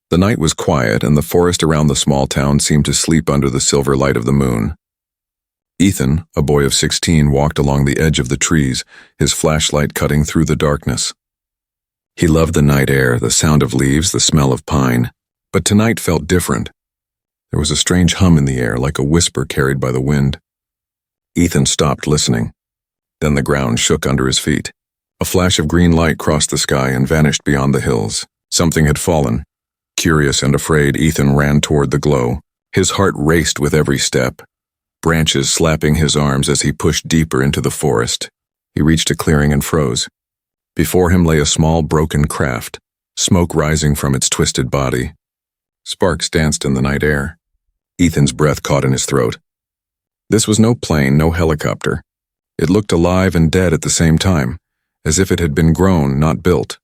The night was quiet, and the forest around the small town seemed to sleep under the silver light of the moon. Ethan, a boy of 16, walked along the edge of the trees, his flashlight cutting through the darkness. He loved the night air, the sound of leaves, the smell of pine, but tonight felt different. There was a strange hum in the air, like a whisper carried by the wind. Ethan stopped listening. Then the ground shook under his feet. A flash of green light crossed the sky and vanished beyond the hills. Something had fallen. Curious and afraid, Ethan ran toward the glow. His heart raced with every step, branches slapping his arms as he pushed deeper into the forest. He reached a clearing and froze. Before him lay a small, broken craft, smoke rising from its twisted body. Sparks danced in the night air. Ethan's breath caught in his throat. This was no plane, no helicopter. It looked alive and dead at the same time, as if it had been grown, not built.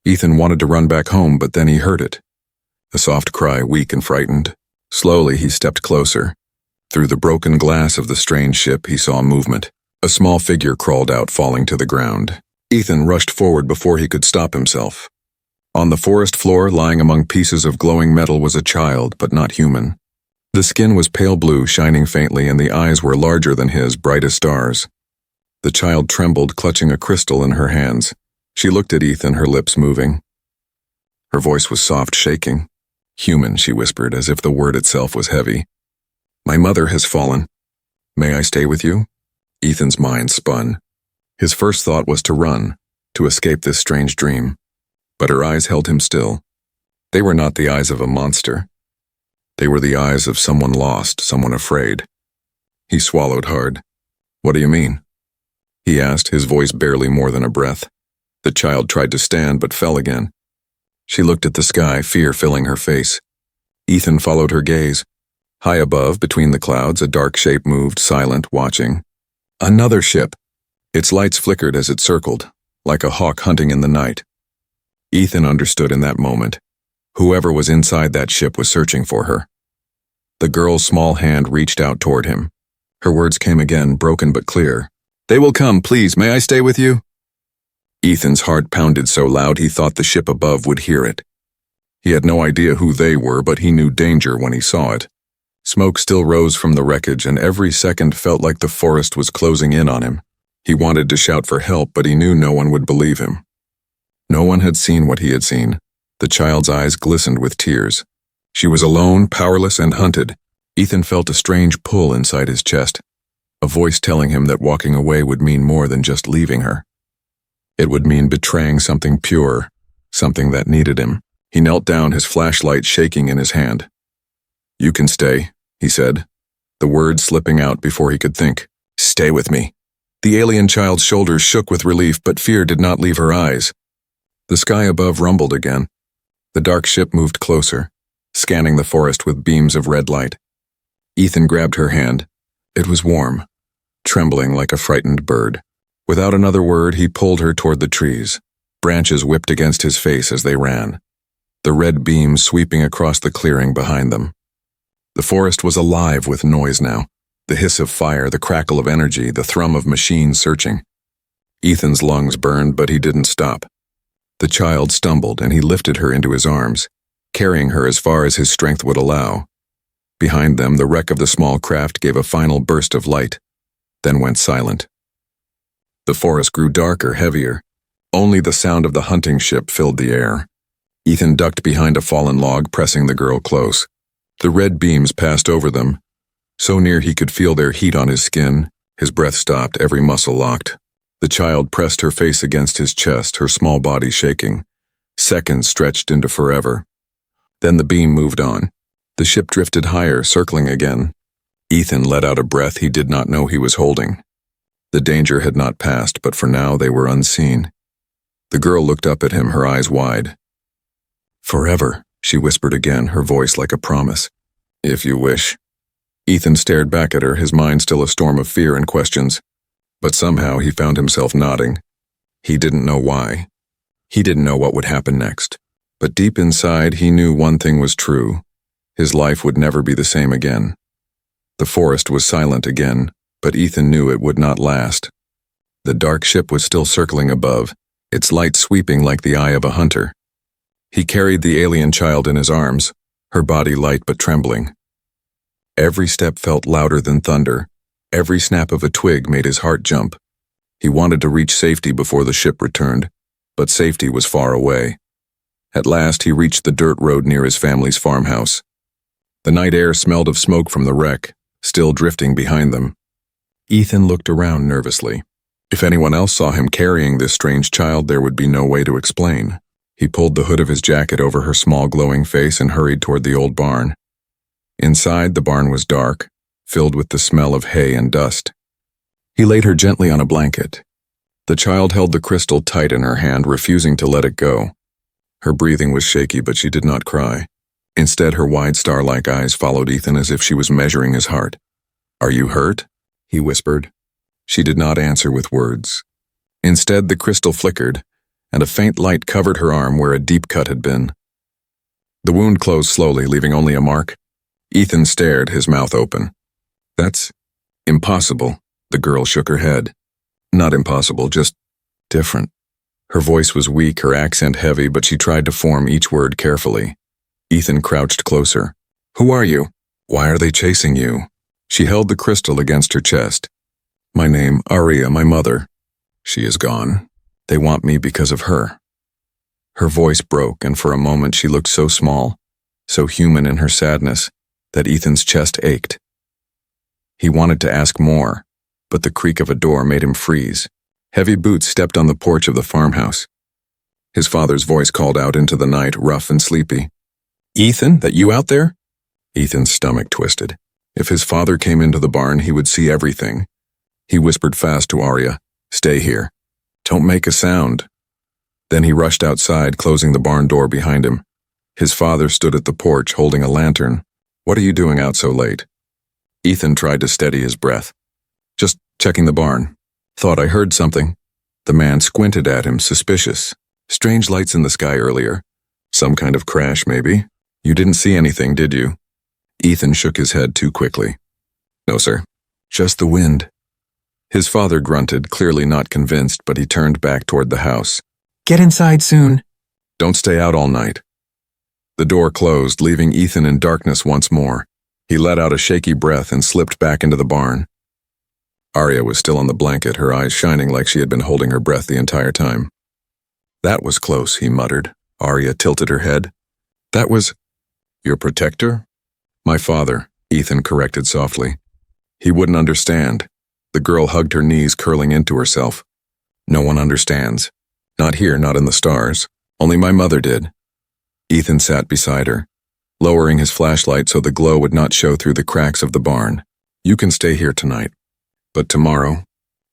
Ethan wanted to run back home, but then he heard it. A soft cry, weak and frightened. Slowly, he stepped closer. Through the broken glass of the strange ship, he saw movement. A small figure crawled out, falling to the ground. Ethan rushed forward before he could stop himself. On the forest floor, lying among pieces of glowing metal, was a child, but not human. The skin was pale blue, shining faintly, and the eyes were larger than his, bright as stars. The child trembled, clutching a crystal in her hands. She looked at Ethan, her lips moving. Her voice was soft, shaking. "Human," she whispered, as if the word itself was heavy. "My mother has fallen. May I stay with you?" Ethan's mind spun. His first thought was to run, to escape this strange dream. But her eyes held him still. They were not the eyes of a monster. They were the eyes of someone lost, someone afraid. He swallowed hard. "What do you mean?" he asked, his voice barely more than a breath. The child tried to stand, but fell again. She looked at the sky, fear filling her face. Ethan followed her gaze. High above, between the clouds, a dark shape moved, silent, watching. Another ship. Its lights flickered as it circled, like a hawk hunting in the night. Ethan understood in that moment. Whoever was inside that ship was searching for her. The girl's small hand reached out toward him. Her words came again, broken but clear. "They will come, please. May I stay with you?" Ethan's heart pounded so loud he thought the ship above would hear it. He had no idea who they were, but he knew danger when he saw it. Smoke still rose from the wreckage, and every second felt like the forest was closing in on him. He wanted to shout for help, but he knew no one would believe him. No one had seen what he had seen. The child's eyes glistened with tears. She was alone, powerless, and hunted. Ethan felt a strange pull inside his chest, a voice telling him that walking away would mean more than just leaving her. It would mean betraying something pure, something that needed him. He knelt down, his flashlight shaking in his hand. "You can stay," he said, the words slipping out before he could think. "Stay with me." The alien child's shoulders shook with relief, but fear did not leave her eyes. The sky above rumbled again. The dark ship moved closer, scanning the forest with beams of red light. Ethan grabbed her hand. It was warm, trembling like a frightened bird. Without another word, he pulled her toward the trees. Branches whipped against his face as they ran, the red beams sweeping across the clearing behind them. The forest was alive with noise now. The hiss of fire, the crackle of energy, the thrum of machines searching. Ethan's lungs burned, but he didn't stop. The child stumbled, and he lifted her into his arms, carrying her as far as his strength would allow. Behind them, the wreck of the small craft gave a final burst of light, then went silent. The forest grew darker, heavier. Only the sound of the hunting ship filled the air. Ethan ducked behind a fallen log, pressing the girl close. The red beams passed over them, so near he could feel their heat on his skin. His breath stopped, every muscle locked. The child pressed her face against his chest, her small body shaking. Seconds stretched into forever. Then the beam moved on. The ship drifted higher, circling again. Ethan let out a breath he did not know he was holding. The danger had not passed, but for now they were unseen. The girl looked up at him, her eyes wide. "Forever," she whispered again, her voice like a promise. "If you wish." Ethan stared back at her, his mind still a storm of fear and questions. But somehow he found himself nodding. He didn't know why. He didn't know what would happen next. But deep inside, he knew one thing was true. His life would never be the same again. The forest was silent again, but Ethan knew it would not last. The dark ship was still circling above, its light sweeping like the eye of a hunter. He carried the alien child in his arms, her body light but trembling. Every step felt louder than thunder. Every snap of a twig made his heart jump. He wanted to reach safety before the ship returned, but safety was far away. At last he reached the dirt road near his family's farmhouse. The night air smelled of smoke from the wreck, still drifting behind them. Ethan looked around nervously. If anyone else saw him carrying this strange child, there would be no way to explain. He pulled the hood of his jacket over her small glowing face and hurried toward the old barn. Inside, the barn was dark, filled with the smell of hay and dust. He laid her gently on a blanket. The child held the crystal tight in her hand, refusing to let it go. Her breathing was shaky, but she did not cry. Instead, her wide star-like eyes followed Ethan as if she was measuring his heart. "Are you hurt?" he whispered. She did not answer with words. Instead, the crystal flickered, and a faint light covered her arm where a deep cut had been. The wound closed slowly, leaving only a mark. Ethan stared, his mouth open. "That's impossible," the girl shook her head. "Not impossible, just different." Her voice was weak, her accent heavy, but she tried to form each word carefully. Ethan crouched closer. "Who are you? Why are they chasing you?" She held the crystal against her chest. "My name, Aria, my mother. She is gone. They want me because of her." Her voice broke, and for a moment she looked so small, so human in her sadness, that Ethan's chest ached. He wanted to ask more, but the creak of a door made him freeze. Heavy boots stepped on the porch of the farmhouse. His father's voice called out into the night, rough and sleepy. "Ethan, that you out there?" Ethan's stomach twisted. If his father came into the barn, he would see everything. He whispered fast to Aria, "Stay here. Don't make a sound." Then he rushed outside, closing the barn door behind him. His father stood at the porch, holding a lantern. "What are you doing out so late?" Ethan tried to steady his breath. "Just checking the barn. Thought I heard something." The man squinted at him, suspicious. "Strange lights in the sky earlier. Some kind of crash, maybe? You didn't see anything, did you?" Ethan shook his head too quickly. "No, sir. Just the wind." His father grunted, clearly not convinced, but he turned back toward the house. "Get inside soon." "Don't stay out all night." The door closed, leaving Ethan in darkness once more. He let out a shaky breath and slipped back into the barn. Aria was still on the blanket, her eyes shining like she had been holding her breath the entire time. "That was close," he muttered. Aria tilted her head. "That was your protector?" "My father," Ethan corrected softly. He wouldn't understand. The girl hugged her knees, curling into herself. "No one understands. Not here, not in the stars. Only my mother did." Ethan sat beside her, lowering his flashlight so the glow would not show through the cracks of the barn. "You can stay here tonight. But tomorrow,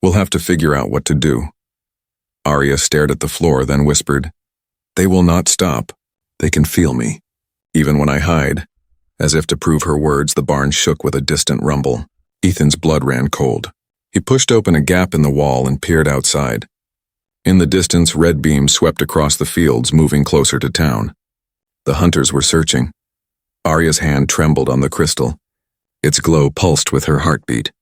we'll have to figure out what to do." Aria stared at the floor, then whispered, "They will not stop. They can feel me. Even when I hide." As if to prove her words, the barn shook with a distant rumble. Ethan's blood ran cold. He pushed open a gap in the wall and peered outside. In the distance, red beams swept across the fields, moving closer to town. The hunters were searching. Aria's hand trembled on the crystal. Its glow pulsed with her heartbeat.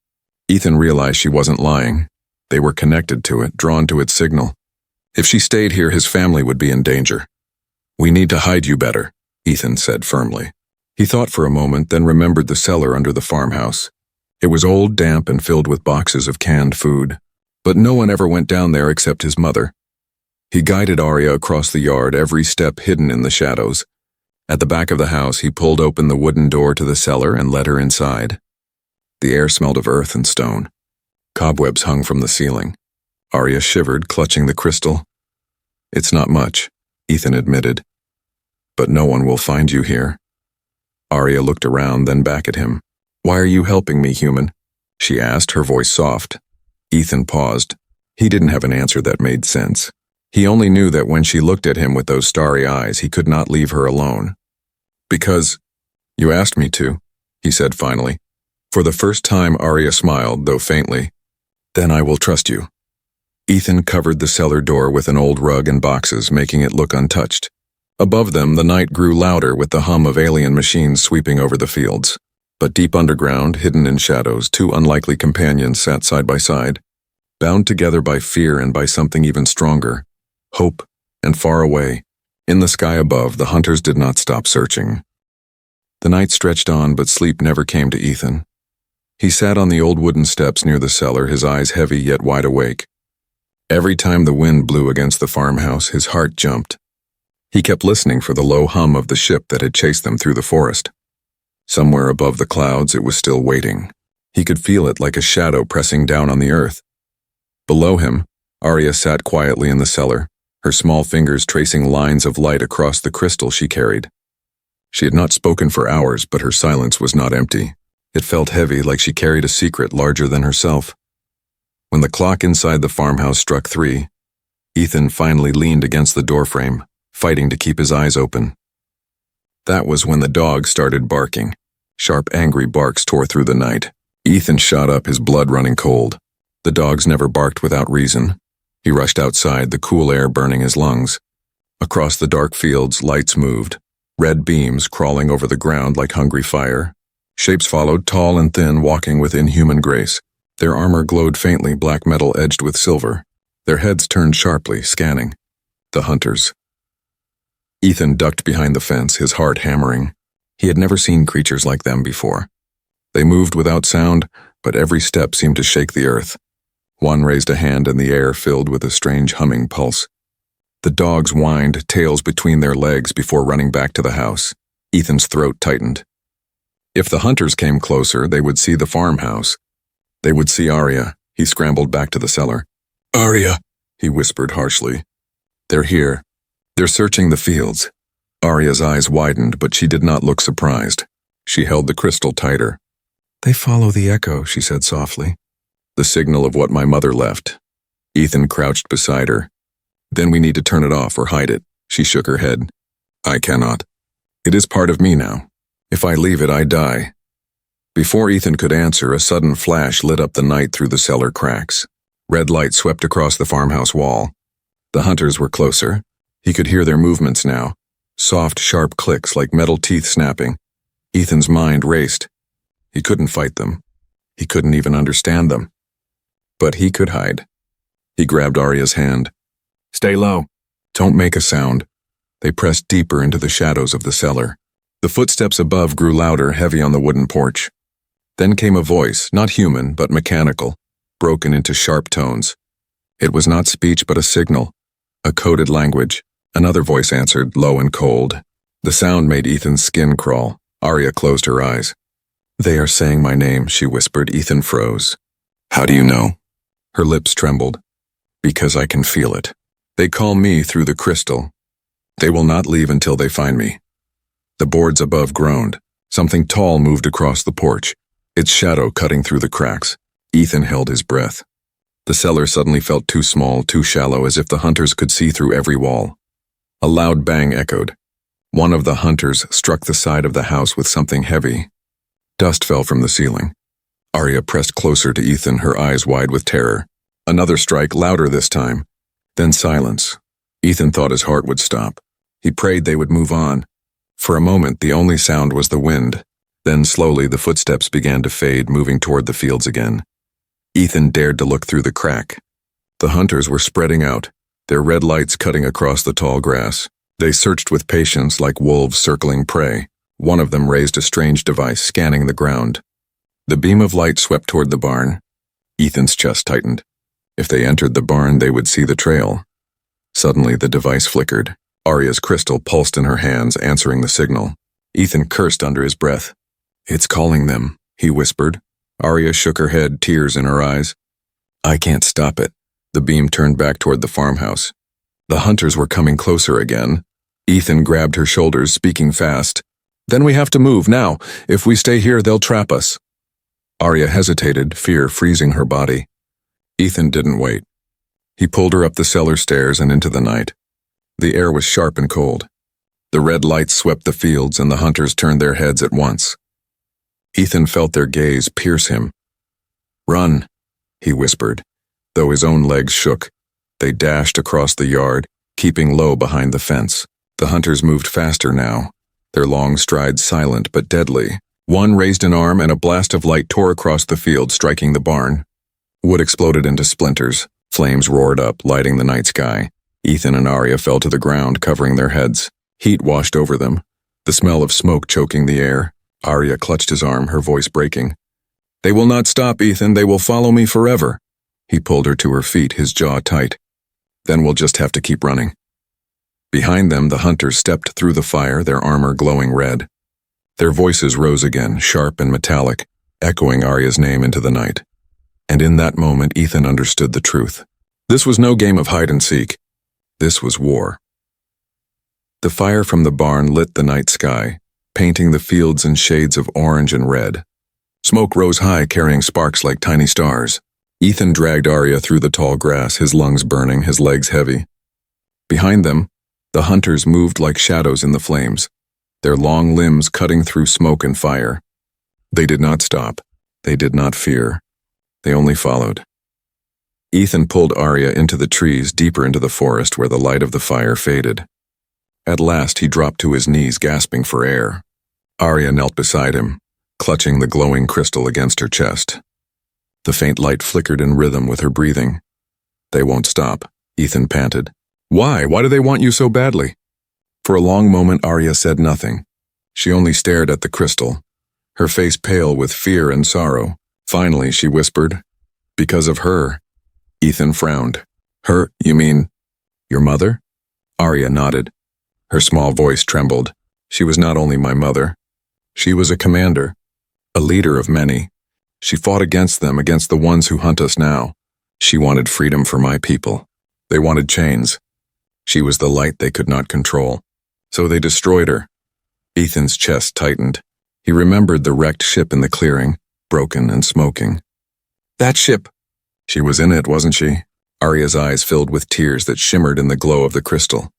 Ethan realized she wasn't lying. They were connected to it, drawn to its signal. If she stayed here, his family would be in danger. "We need to hide you better," Ethan said firmly. He thought for a moment, then remembered the cellar under the farmhouse. It was old, damp, and filled with boxes of canned food. But no one ever went down there except his mother. He guided Aria across the yard, every step hidden in the shadows. At the back of the house, he pulled open the wooden door to the cellar and led her inside. The air smelled of earth and stone. Cobwebs hung from the ceiling. Aria shivered, clutching the crystal. "It's not much," Ethan admitted. "But no one will find you here." Aria looked around, then back at him. "Why are you helping me, human?" she asked, her voice soft. Ethan paused. He didn't have an answer that made sense. He only knew that when she looked at him with those starry eyes, he could not leave her alone. "Because you asked me to," he said finally. For the first time, Aria smiled, though faintly. "Then I will trust you." Ethan covered the cellar door with an old rug and boxes, making it look untouched. Above them, the night grew louder with the hum of alien machines sweeping over the fields. But deep underground, hidden in shadows, two unlikely companions sat side by side, bound together by fear and by something even stronger, hope, and far away, In the sky above, the hunters did not stop searching. The night stretched on, but sleep never came to Ethan. He sat on the old wooden steps near the cellar, his eyes heavy yet wide awake. Every time the wind blew against the farmhouse, his heart jumped. He kept listening for the low hum of the ship that had chased them through the forest. Somewhere above the clouds, it was still waiting. He could feel it like a shadow pressing down on the earth. Below him, Arya sat quietly in the cellar, her small fingers tracing lines of light across the crystal she carried. She had not spoken for hours, but her silence was not empty. It felt heavy, like she carried a secret larger than herself. When the clock inside the farmhouse struck 3, Ethan finally leaned against the doorframe, fighting to keep his eyes open. That was when the dog started barking. Sharp, angry barks tore through the night. Ethan shot up, his blood running cold. The dogs never barked without reason. He rushed outside, the cool air burning his lungs. Across the dark fields, lights moved, red beams crawling over the ground like hungry fire. Shapes followed, tall and thin, walking with inhuman grace. Their armor glowed faintly, black metal edged with silver. Their heads turned sharply, scanning. The hunters. Ethan ducked behind the fence, his heart hammering. He had never seen creatures like them before. They moved without sound, but every step seemed to shake the earth. One raised a hand and the air filled with a strange humming pulse. The dogs whined, tails between their legs before running back to the house. Ethan's throat tightened. If the hunters came closer, they would see the farmhouse. They would see Arya. He scrambled back to the cellar. "Arya," he whispered harshly. "They're here. They're searching the fields." Arya's eyes widened, but she did not look surprised. She held the crystal tighter. "They follow the echo," she said softly. "The signal of what my mother left." Ethan crouched beside her. "Then we need to turn it off or hide it." She shook her head. "I cannot. It is part of me now. If I leave it, I die." Before Ethan could answer, a sudden flash lit up the night through the cellar cracks. Red light swept across the farmhouse wall. The hunters were closer. He could hear their movements now. Soft, sharp clicks like metal teeth snapping. Ethan's mind raced. He couldn't fight them. He couldn't even understand them. But he could hide. He grabbed Arya's hand. "Stay low. Don't make a sound." They pressed deeper into the shadows of the cellar. The footsteps above grew louder, heavy on the wooden porch. Then came a voice, not human, but mechanical, broken into sharp tones. It was not speech, but a signal, a coded language. Another voice answered, low and cold. The sound made Ethan's skin crawl. Arya closed her eyes. "They are saying my name," she whispered. Ethan froze. "How do you know?" Her lips trembled. "Because I can feel it. They call me through the crystal. They will not leave until they find me." The boards above groaned. Something tall moved across the porch, its shadow cutting through the cracks. Ethan held his breath. The cellar suddenly felt too small, too shallow, as if the hunters could see through every wall. A loud bang echoed. One of the hunters struck the side of the house with something heavy. Dust fell from the ceiling. Arya pressed closer to Ethan, her eyes wide with terror. Another strike, louder this time. Then silence. Ethan thought his heart would stop. He prayed they would move on. For a moment, the only sound was the wind. Then slowly the footsteps began to fade, moving toward the fields again. Ethan dared to look through the crack. The hunters were spreading out, their red lights cutting across the tall grass. They searched with patience like wolves circling prey. One of them raised a strange device, scanning the ground. The beam of light swept toward the barn. Ethan's chest tightened. If they entered the barn, they would see the trail. Suddenly, the device flickered. Arya's crystal pulsed in her hands, answering the signal. Ethan cursed under his breath. "It's calling them," he whispered. Arya shook her head, tears in her eyes. "I can't stop it." The beam turned back toward the farmhouse. The hunters were coming closer again. Ethan grabbed her shoulders, speaking fast. "Then we have to move, now. If we stay here, they'll trap us." Arya hesitated, fear freezing her body. Ethan didn't wait. He pulled her up the cellar stairs and into the night. The air was sharp and cold. The red lights swept the fields, and the hunters turned their heads at once. Ethan felt their gaze pierce him. "Run," he whispered. Though his own legs shook, they dashed across the yard, keeping low behind the fence. The hunters moved faster now, their long strides silent but deadly. One raised an arm, and a blast of light tore across the field, striking the barn. Wood exploded into splinters. Flames roared up, lighting the night sky. Ethan and Arya fell to the ground, covering their heads. Heat washed over them, the smell of smoke choking the air. Arya clutched his arm, her voice breaking. "They will not stop, Ethan. They will follow me forever." He pulled her to her feet, his jaw tight. "Then we'll just have to keep running." Behind them, the hunters stepped through the fire, their armor glowing red. Their voices rose again, sharp and metallic, echoing Arya's name into the night. And in that moment, Ethan understood the truth. This was no game of hide-and-seek. This was war. The fire from the barn lit the night sky, painting the fields in shades of orange and red. Smoke rose high, carrying sparks like tiny stars. Ethan dragged Arya through the tall grass, his lungs burning, his legs heavy. Behind them, the hunters moved like shadows in the flames, their long limbs cutting through smoke and fire. They did not stop. They did not fear. They only followed. Ethan pulled Arya into the trees, deeper into the forest where the light of the fire faded. At last he dropped to his knees, gasping for air. Arya knelt beside him, clutching the glowing crystal against her chest. The faint light flickered in rhythm with her breathing. "They won't stop," Ethan panted. "Why? Why do they want you so badly?" For a long moment Arya said nothing. She only stared at the crystal, her face pale with fear and sorrow. Finally she whispered, "Because of her." Ethan frowned. "Her? You mean your mother?" Arya nodded. Her small voice trembled. "She was not only my mother. She was a commander, a leader of many. She fought against them, against the ones who hunt us now. She wanted freedom for my people. They wanted chains. She was the light they could not control. So they destroyed her." Ethan's chest tightened. He remembered the wrecked ship in the clearing, broken and smoking. "That ship!" "She was in it, wasn't she?" Arya's eyes filled with tears that shimmered in the glow of the crystal.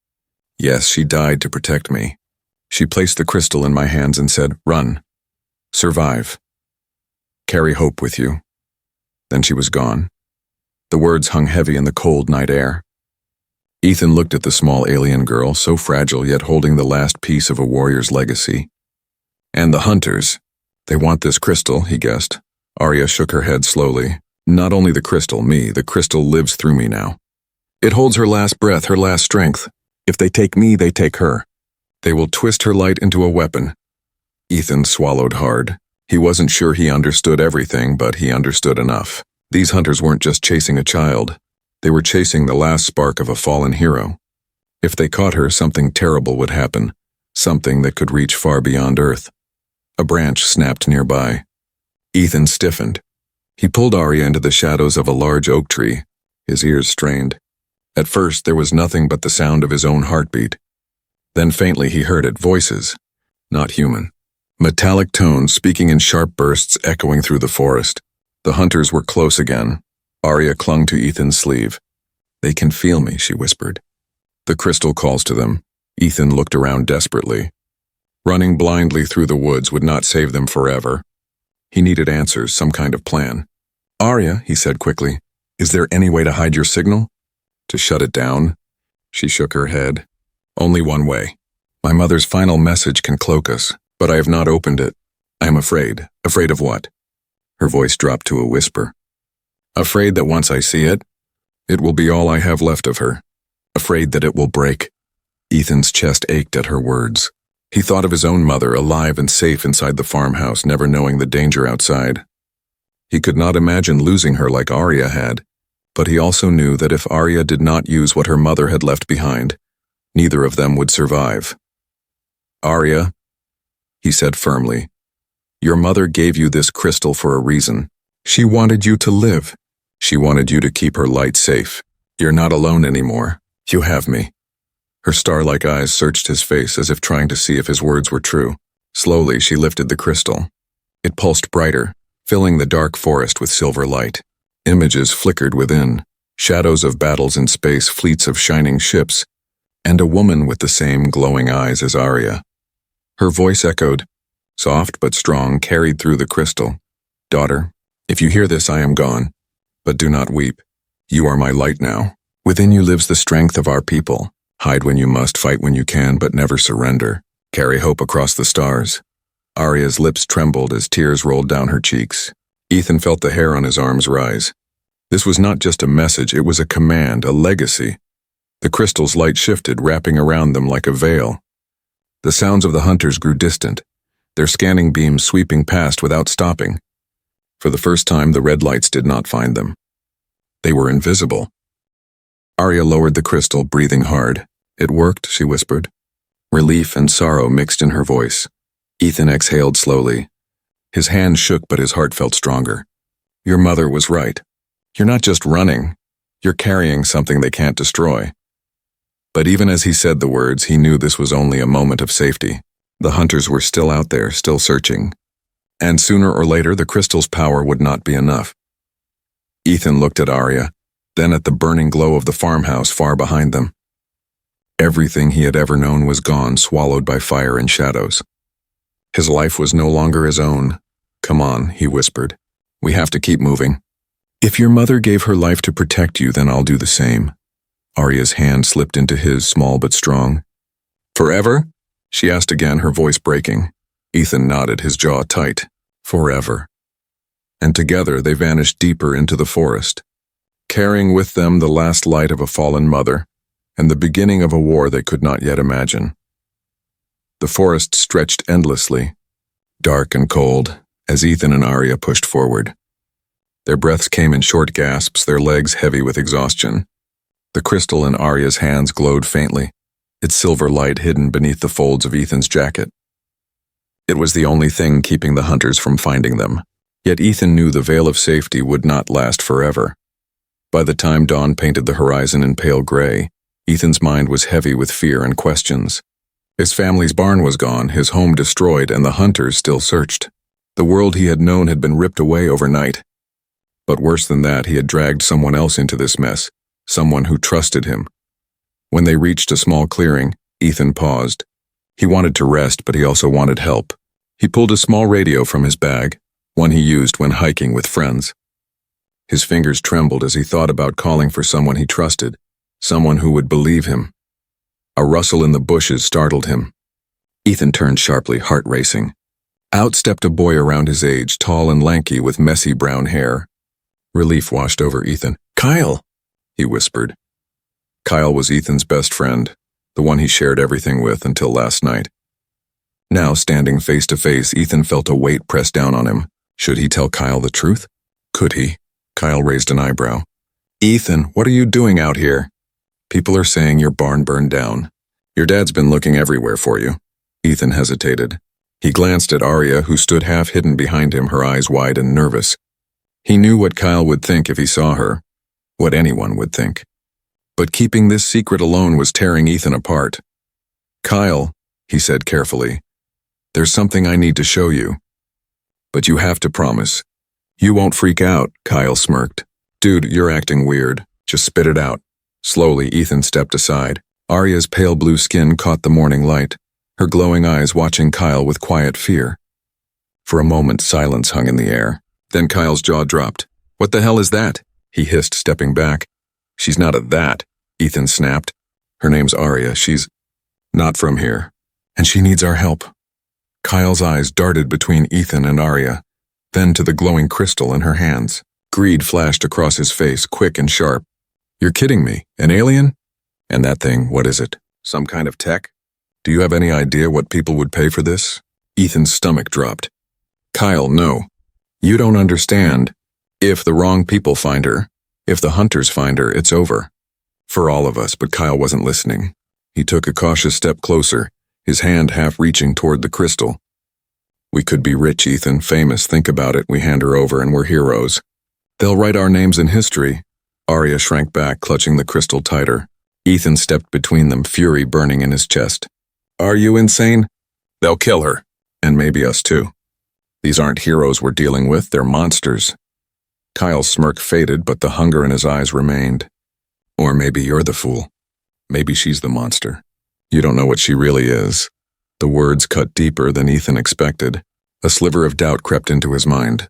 "Yes, she died to protect me." She placed the crystal in my hands and said, "Run. Survive. Carry hope with you." Then she was gone. The words hung heavy in the cold night air. Ethan looked at the small alien girl, so fragile yet holding the last piece of a warrior's legacy. "And the hunters. They want this crystal," he guessed. Arya shook her head slowly. "Not only the crystal, me. The crystal lives through me now. It holds her last breath, her last strength. If they take me, they take her. They will twist her light into a weapon." Ethan swallowed hard. He wasn't sure he understood everything, but he understood enough. These hunters weren't just chasing a child. They were chasing the last spark of a fallen hero. If they caught her, something terrible would happen, something that could reach far beyond Earth. A branch snapped nearby. Ethan stiffened. He pulled Arya into the shadows of a large oak tree, his ears strained. At first, there was nothing but the sound of his own heartbeat. Then faintly he heard it, voices, not human. Metallic tones speaking in sharp bursts echoing through the forest. The hunters were close again. Arya clung to Ethan's sleeve. "They can feel me," she whispered. The crystal calls to them. Ethan looked around desperately. Running blindly through the woods would not save them forever. He needed answers, some kind of plan. "Arya," he said quickly, "is there any way to hide your signal?" "To shut it down?" She shook her head. "Only one way. My mother's final message can cloak us, but I have not opened it. I am afraid. Afraid of what?" Her voice dropped to a whisper. "Afraid that once I see it, it will be all I have left of her. Afraid that it will break." Ethan's chest ached at her words. He thought of his own mother, alive and safe inside the farmhouse, never knowing the danger outside. He could not imagine losing her like Arya had, but he also knew that if Arya did not use what her mother had left behind, neither of them would survive. "Arya," he said firmly, "your mother gave you this crystal for a reason. She wanted you to live. She wanted you to keep her light safe. You're not alone anymore. You have me." Her star-like eyes searched his face as if trying to see if his words were true. Slowly, she lifted the crystal. It pulsed brighter, filling the dark forest with silver light. Images flickered within, shadows of battles in space, fleets of shining ships, and a woman with the same glowing eyes as Arya. Her voice echoed, soft but strong, carried through the crystal. "Daughter, if you hear this, I am gone. But do not weep. You are my light now. Within you lives the strength of our people. Hide when you must, fight when you can, but never surrender. Carry hope across the stars." Arya's lips trembled as tears rolled down her cheeks. Ethan felt the hair on his arms rise. This was not just a message, it was a command, a legacy. The crystal's light shifted, wrapping around them like a veil. The sounds of the hunters grew distant, their scanning beams sweeping past without stopping. For the first time, the red lights did not find them. They were invisible. Arya lowered the crystal, breathing hard. "It worked," she whispered. Relief and sorrow mixed in her voice. Ethan exhaled slowly. His hand shook, but his heart felt stronger. "Your mother was right. You're not just running. You're carrying something they can't destroy." But even as he said the words, he knew this was only a moment of safety. The hunters were still out there, still searching. And sooner or later, the crystal's power would not be enough. Ethan looked at Arya, then at the burning glow of the farmhouse far behind them. Everything he had ever known was gone, swallowed by fire and shadows. His life was no longer his own. "Come on," he whispered. "We have to keep moving. If your mother gave her life to protect you, then I'll do the same." Arya's hand slipped into his, small but strong. "Forever?" she asked again, her voice breaking. Ethan nodded, his jaw tight. "Forever." And together they vanished deeper into the forest, carrying with them the last light of a fallen mother and the beginning of a war they could not yet imagine. The forest stretched endlessly, dark and cold, as Ethan and Arya pushed forward. Their breaths came in short gasps, their legs heavy with exhaustion. The crystal in Arya's hands glowed faintly, its silver light hidden beneath the folds of Ethan's jacket. It was the only thing keeping the hunters from finding them, yet Ethan knew the veil of safety would not last forever. By the time dawn painted the horizon in pale gray, Ethan's mind was heavy with fear and questions. His family's barn was gone, his home destroyed, and the hunters still searched. The world he had known had been ripped away overnight. But worse than that, he had dragged someone else into this mess, someone who trusted him. When they reached a small clearing, Ethan paused. He wanted to rest, but he also wanted help. He pulled a small radio from his bag, one he used when hiking with friends. His fingers trembled as he thought about calling for someone he trusted, someone who would believe him. A rustle in the bushes startled him. Ethan turned sharply, heart racing. Out stepped a boy around his age, tall and lanky with messy brown hair. Relief washed over Ethan. "Kyle!" he whispered. Kyle was Ethan's best friend, the one he shared everything with until last night. Now, standing face to face, Ethan felt a weight press down on him. Should he tell Kyle the truth? Could he? Kyle raised an eyebrow. "Ethan, what are you doing out here?" "People are saying your barn burned down. Your dad's been looking everywhere for you." Ethan hesitated. He glanced at Arya, who stood half hidden behind him, her eyes wide and nervous. He knew what Kyle would think if he saw her, what anyone would think. But keeping this secret alone was tearing Ethan apart. "Kyle," he said carefully, "there's something I need to show you. But you have to promise. You won't freak out," Kyle smirked. "Dude, you're acting weird. Just spit it out." Slowly, Ethan stepped aside. Arya's pale blue skin caught the morning light, her glowing eyes watching Kyle with quiet fear. For a moment, silence hung in the air. Then Kyle's jaw dropped. "What the hell is that?" he hissed, stepping back. "She's not a that," Ethan snapped. "Her name's Arya. She's not from here, and she needs our help." Kyle's eyes darted between Ethan and Arya, then to the glowing crystal in her hands. Greed flashed across his face, quick and sharp. "You're kidding me. An alien? And that thing, what is it? Some kind of tech? Do you have any idea what people would pay for this?" Ethan's stomach dropped. "Kyle, no. You don't understand. If the wrong people find her, if the hunters find her, it's over. For all of us," but Kyle wasn't listening. He took a cautious step closer, his hand half reaching toward the crystal. "We could be rich, Ethan, famous. Think about it. We hand her over and we're heroes. They'll write our names in history." Arya shrank back, clutching the crystal tighter. Ethan stepped between them, fury burning in his chest. "Are you insane? They'll kill her. And maybe us too. These aren't heroes we're dealing with, they're monsters." Kyle's smirk faded, but the hunger in his eyes remained. "Or maybe you're the fool. Maybe she's the monster. You don't know what she really is." The words cut deeper than Ethan expected. A sliver of doubt crept into his mind.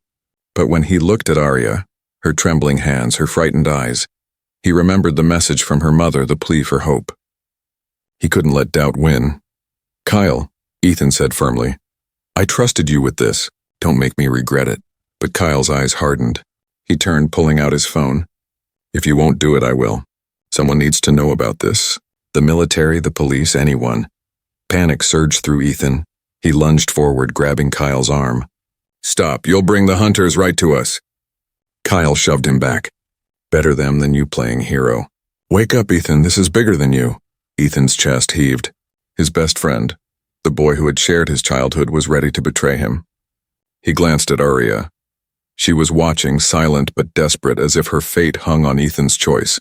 But when he looked at Arya, her trembling hands, her frightened eyes, he remembered the message from her mother, the plea for hope. He couldn't let doubt win. "Kyle," Ethan said firmly, "I trusted you with this. Don't make me regret it." But Kyle's eyes hardened. He turned, pulling out his phone. "If you won't do it, I will. Someone needs to know about this. The military, the police, anyone. Panic surged through Ethan. He lunged forward, grabbing Kyle's arm. Stop, you'll bring the hunters right to us. Kyle shoved him back. Better them than you playing hero. Wake up, Ethan, this is bigger than you. Ethan's chest heaved. His best friend, the boy who had shared his childhood, was ready to betray him. He glanced at Arya. She was watching, silent but desperate, as if her fate hung on Ethan's choice.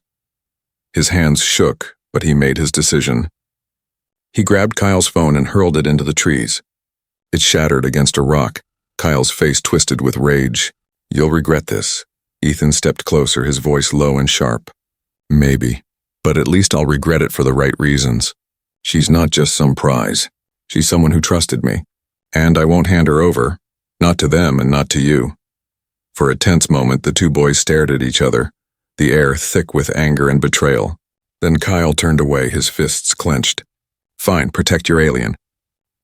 His hands shook, but he made his decision. He grabbed Kyle's phone and hurled it into the trees. It shattered against a rock. Kyle's face twisted with rage. You'll regret this. Ethan stepped closer, his voice low and sharp. Maybe, but at least I'll regret it for the right reasons. She's not just some prize. She's someone who trusted me. And I won't hand her over. Not to them and not to you. For a tense moment, the two boys stared at each other, the air thick with anger and betrayal. Then Kyle turned away, his fists clenched. Fine, protect your alien.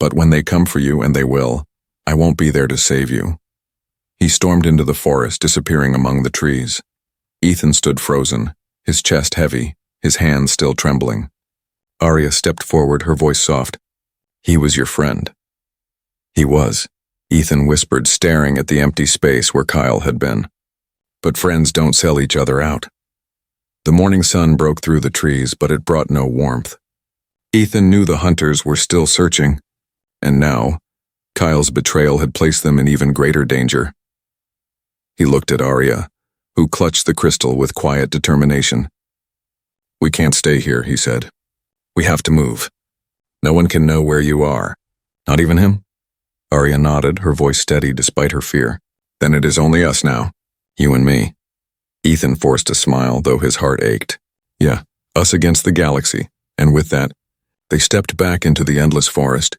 But when they come for you, and they will, I won't be there to save you. He stormed into the forest, disappearing among the trees. Ethan stood frozen, his chest heavy, his hands still trembling. Arya stepped forward, her voice soft. He was your friend. He was, Ethan whispered, staring at the empty space where Kyle had been. But friends don't sell each other out. The morning sun broke through the trees, but it brought no warmth. Ethan knew the hunters were still searching, and now, Kyle's betrayal had placed them in even greater danger. He looked at Arya, who clutched the crystal with quiet determination. We can't stay here, he said. We have to move. No one can know where you are. Not even him? Arya nodded, her voice steady despite her fear. Then it is only us now. You and me. Ethan forced a smile, though his heart ached. Yeah, us against the galaxy. And with that, they stepped back into the endless forest,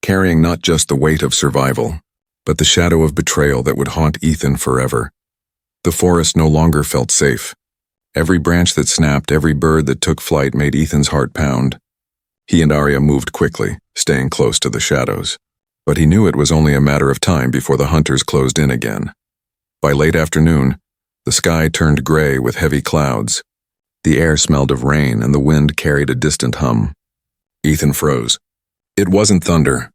carrying not just the weight of survival, but the shadow of betrayal that would haunt Ethan forever. The forest no longer felt safe. Every branch that snapped, every bird that took flight made Ethan's heart pound. He and Arya moved quickly, staying close to the shadows. But he knew it was only a matter of time before the hunters closed in again. By late afternoon, the sky turned gray with heavy clouds. The air smelled of rain and the wind carried a distant hum. Ethan froze. It wasn't thunder.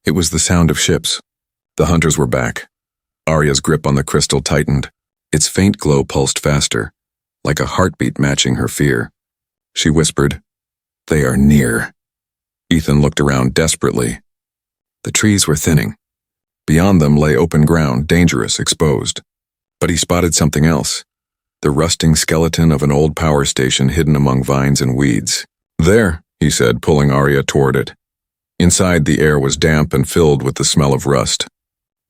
It was the sound of ships. The hunters were back. Arya's grip on the crystal tightened. Its faint glow pulsed faster, like a heartbeat matching her fear. She whispered, "They are near." Ethan looked around desperately. The trees were thinning. Beyond them lay open ground, dangerous, exposed. But he spotted something else. The rusting skeleton of an old power station hidden among vines and weeds. There, he said, pulling Arya toward it. Inside, the air was damp and filled with the smell of rust.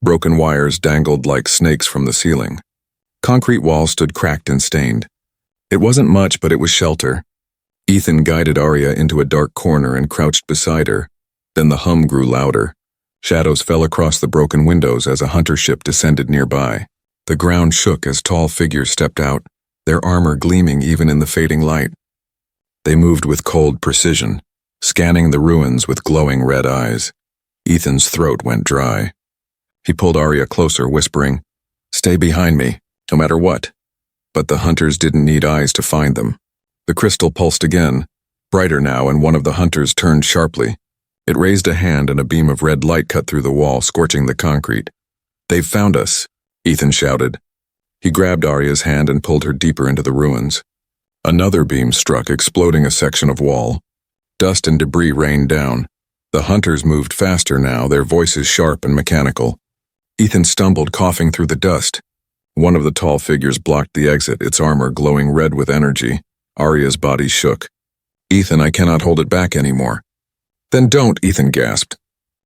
Broken wires dangled like snakes from the ceiling. Concrete walls stood cracked and stained. It wasn't much, but it was shelter. Ethan guided Arya into a dark corner and crouched beside her. Then the hum grew louder. Shadows fell across the broken windows as a hunter ship descended nearby. The ground shook as tall figures stepped out, their armor gleaming even in the fading light. They moved with cold precision, scanning the ruins with glowing red eyes. Ethan's throat went dry. He pulled Arya closer, whispering, "Stay behind me, no matter what." But the hunters didn't need eyes to find them. The crystal pulsed again, brighter now, and one of the hunters turned sharply. It raised a hand and a beam of red light cut through the wall, scorching the concrete. "They've found us," Ethan shouted. He grabbed Arya's hand and pulled her deeper into the ruins. Another beam struck, exploding a section of wall. Dust and debris rained down. The hunters moved faster now, their voices sharp and mechanical. Ethan stumbled, coughing through the dust. One of the tall figures blocked the exit, its armor glowing red with energy. Arya's body shook. "Ethan, I cannot hold it back anymore." "Then don't," Ethan gasped.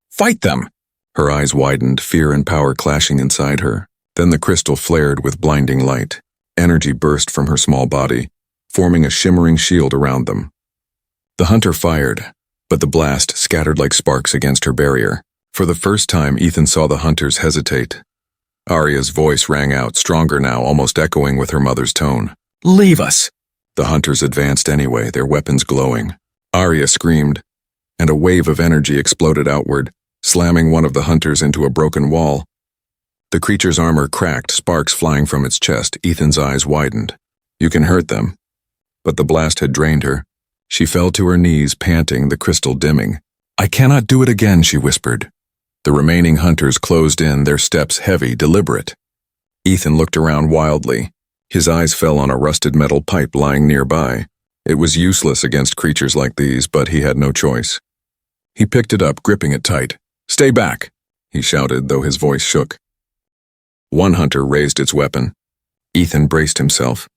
"Fight them!" Her eyes widened, fear and power clashing inside her. Then the crystal flared with blinding light. Energy burst from her small body, forming a shimmering shield around them. The hunter fired, but the blast scattered like sparks against her barrier. For the first time, Ethan saw the hunters hesitate. Arya's voice rang out, stronger now, almost echoing with her mother's tone. "Leave us!" The hunters advanced anyway, their weapons glowing. Arya screamed, and a wave of energy exploded outward, slamming one of the hunters into a broken wall. The creature's armor cracked, sparks flying from its chest. Ethan's eyes widened. "You can hurt them, but the blast had drained her. She fell to her knees, panting, the crystal dimming. "I cannot do it again," she whispered. The remaining hunters closed in, their steps heavy, deliberate. Ethan looked around wildly. His eyes fell on a rusted metal pipe lying nearby. It was useless against creatures like these, but he had no choice. He picked it up, gripping it tight. "Stay back," he shouted, though his voice shook. One hunter raised its weapon. Ethan braced himself.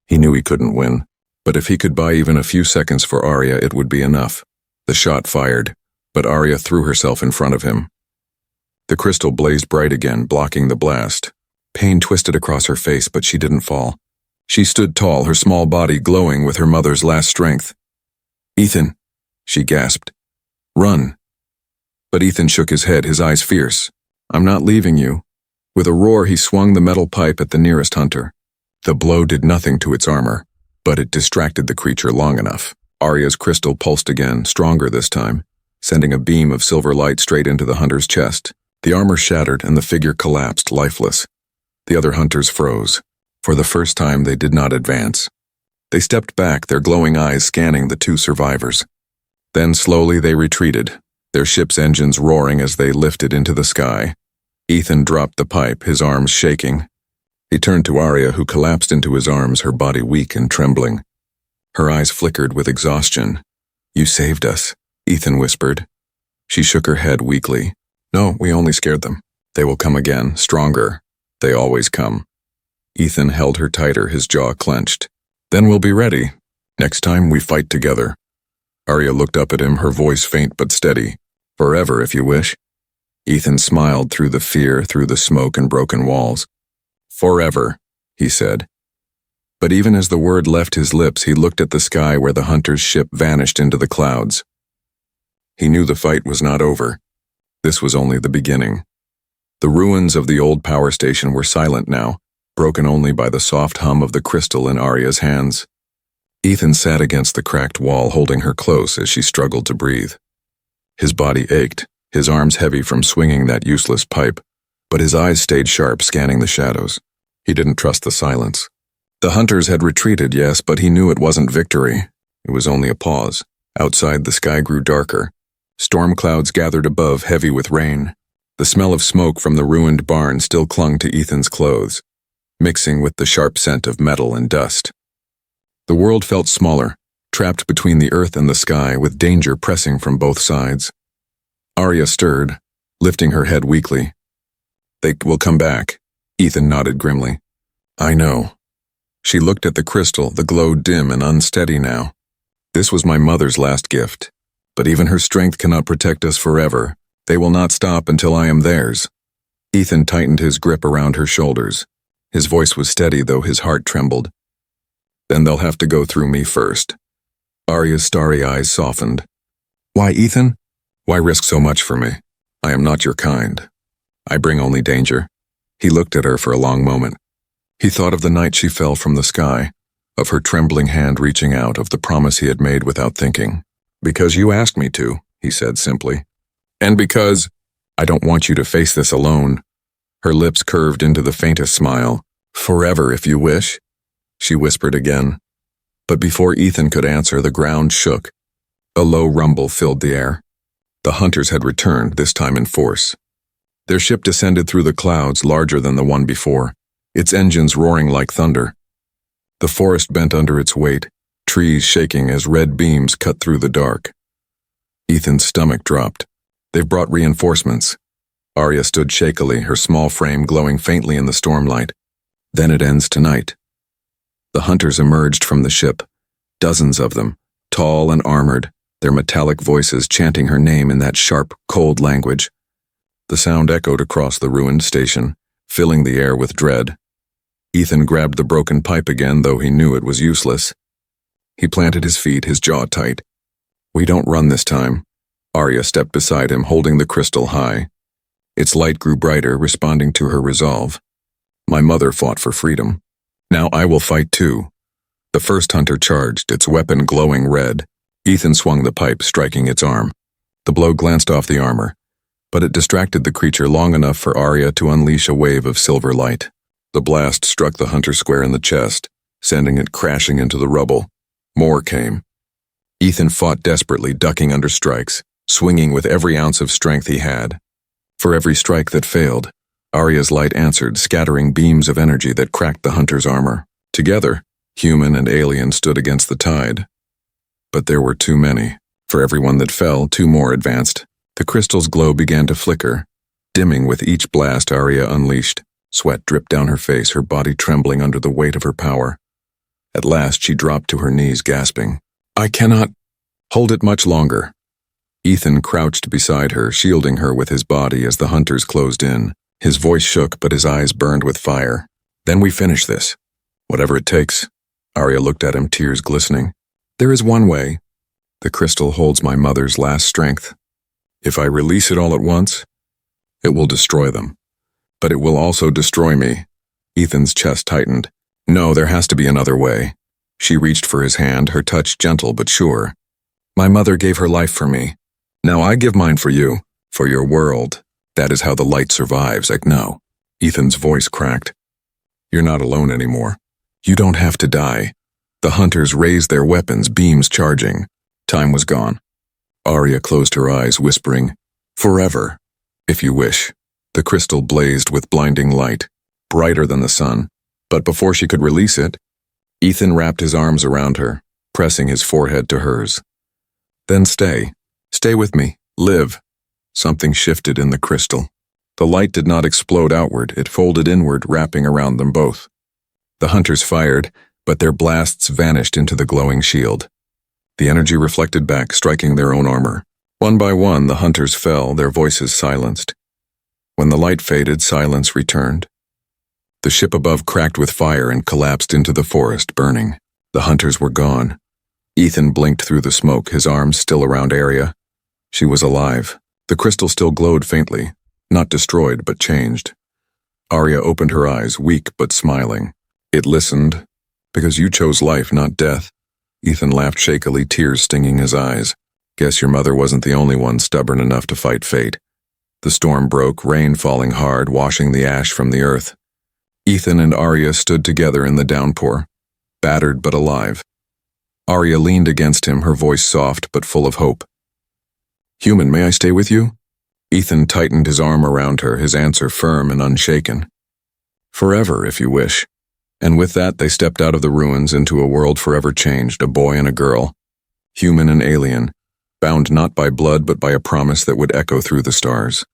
He knew he couldn't win, but if he could buy even a few seconds for Arya, it would be enough. The shot fired, but Arya threw herself in front of him. The crystal blazed bright again, blocking the blast. Pain twisted across her face, but she didn't fall. She stood tall, her small body glowing with her mother's last strength. "Ethan," she gasped. "Run." But Ethan shook his head, his eyes fierce. "I'm not leaving you." With a roar, he swung the metal pipe at the nearest hunter. The blow did nothing to its armor, but it distracted the creature long enough. Arya's crystal pulsed again, stronger this time, sending a beam of silver light straight into the hunter's chest. The armor shattered and the figure collapsed, lifeless. The other hunters froze. For the first time, they did not advance. They stepped back, their glowing eyes scanning the two survivors. Then slowly they retreated, their ship's engines roaring as they lifted into the sky. Ethan dropped the pipe, his arms shaking. He turned to Arya, who collapsed into his arms, her body weak and trembling. Her eyes flickered with exhaustion. "You saved us," Ethan whispered. She shook her head weakly. "No, we only scared them. They will come again, stronger. They always come." Ethan held her tighter, his jaw clenched. "Then we'll be ready. Next time we fight together." Arya looked up at him, her voice faint but steady. "Forever, if you wish." Ethan smiled through the fear, through the smoke and broken walls. "Forever," he said. But even as the word left his lips, he looked at the sky where the hunter's ship vanished into the clouds. He knew the fight was not over. This was only the beginning. The ruins of the old power station were silent now, broken only by the soft hum of the crystal in Arya's hands. Ethan sat against the cracked wall, holding her close as she struggled to breathe. His body ached, his arms heavy from swinging that useless pipe, but his eyes stayed sharp, scanning the shadows. He didn't trust the silence. The hunters had retreated, yes, but he knew it wasn't victory. It was only a pause. Outside, the sky grew darker. Storm clouds gathered above, heavy with rain. The smell of smoke from the ruined barn still clung to Ethan's clothes, mixing with the sharp scent of metal and dust. The world felt smaller, trapped between the earth and the sky, with danger pressing from both sides. Arya stirred, lifting her head weakly. "They will come back," Ethan nodded grimly. "I know." She looked at the crystal, the glow dim and unsteady now. "This was my mother's last gift, but even her strength cannot protect us forever. They will not stop until I am theirs." Ethan tightened his grip around her shoulders. His voice was steady, though his heart trembled. "Then they'll have to go through me first." Arya's starry eyes softened. "Why, Ethan? Why risk so much for me? I am not your kind. I bring only danger." He looked at her for a long moment. He thought of the night she fell from the sky, of her trembling hand reaching out, of the promise he had made without thinking. "Because you asked me to," he said simply. "And because I don't want you to face this alone." Her lips curved into the faintest smile. "Forever, if you wish," she whispered again. But before Ethan could answer, the ground shook. A low rumble filled the air. The hunters had returned, this time in force. Their ship descended through the clouds, larger than the one before, its engines roaring like thunder. The forest bent under its weight, trees shaking as red beams cut through the dark. Ethan's stomach dropped. "They've brought reinforcements." Arya stood shakily, her small frame glowing faintly in the stormlight. "Then it ends tonight." The hunters emerged from the ship, dozens of them, tall and armored, their metallic voices chanting her name in that sharp, cold language. The sound echoed across the ruined station, filling the air with dread. Ethan grabbed the broken pipe again, though he knew it was useless. He planted his feet, his jaw tight. "We don't run this time." Arya stepped beside him, holding the crystal high. Its light grew brighter, responding to her resolve. "My mother fought for freedom. Now I will fight too." The first hunter charged, its weapon glowing red. Ethan swung the pipe, striking its arm. The blow glanced off the armor, but it distracted the creature long enough for Arya to unleash a wave of silver light. The blast struck the hunter square in the chest, sending it crashing into the rubble. More came. Ethan fought desperately, ducking under strikes, swinging with every ounce of strength he had. For every strike that failed, Arya's light answered, scattering beams of energy that cracked the hunter's armor. Together, human and alien stood against the tide. But there were too many. For every one that fell, two more advanced. The crystal's glow began to flicker, dimming with each blast Arya unleashed. Sweat dripped down her face, her body trembling under the weight of her power. At last she dropped to her knees, gasping. I cannot hold it much longer. Ethan crouched beside her, shielding her with his body as the hunters closed in. His voice shook, but his eyes burned with fire. Then we finish this. Whatever it takes. Arya looked at him, tears glistening. There is one way. The crystal holds my mother's last strength. If I release it all at once, it will destroy them. But it will also destroy me. Ethan's chest tightened. No, there has to be another way. She reached for his hand, her touch gentle but sure. My mother gave her life for me. Now I give mine for you, for your world. That is how the light survives. No. Ethan's voice cracked. You're not alone anymore. You don't have to die. The hunters raised their weapons, beams charging. Time was gone. Arya closed her eyes, whispering, Forever, if you wish. The crystal blazed with blinding light, brighter than the sun. But before she could release it, Ethan wrapped his arms around her, pressing his forehead to hers. Then stay. Stay with me. Live. Something shifted in the crystal. The light did not explode outward, it folded inward, wrapping around them both. The hunters fired, but their blasts vanished into the glowing shield. The energy reflected back, striking their own armor. One by one, the hunters fell, their voices silenced. When the light faded, silence returned. The ship above cracked with fire and collapsed into the forest, burning. The hunters were gone. Ethan blinked through the smoke, his arms still around Arya. She was alive. The crystal still glowed faintly, not destroyed but changed. Arya opened her eyes, weak but smiling. It listened, because you chose life, not death. Ethan laughed shakily, tears stinging his eyes. Guess your mother wasn't the only one stubborn enough to fight fate. The storm broke, rain falling hard, washing the ash from the earth. Ethan and Arya stood together in the downpour, battered but alive. Arya leaned against him, her voice soft but full of hope. Human, may I stay with you? Ethan tightened his arm around her, his answer firm and unshaken. Forever, if you wish. And with that, they stepped out of the ruins into a world forever changed, a boy and a girl, human and alien, bound not by blood but by a promise that would echo through the stars.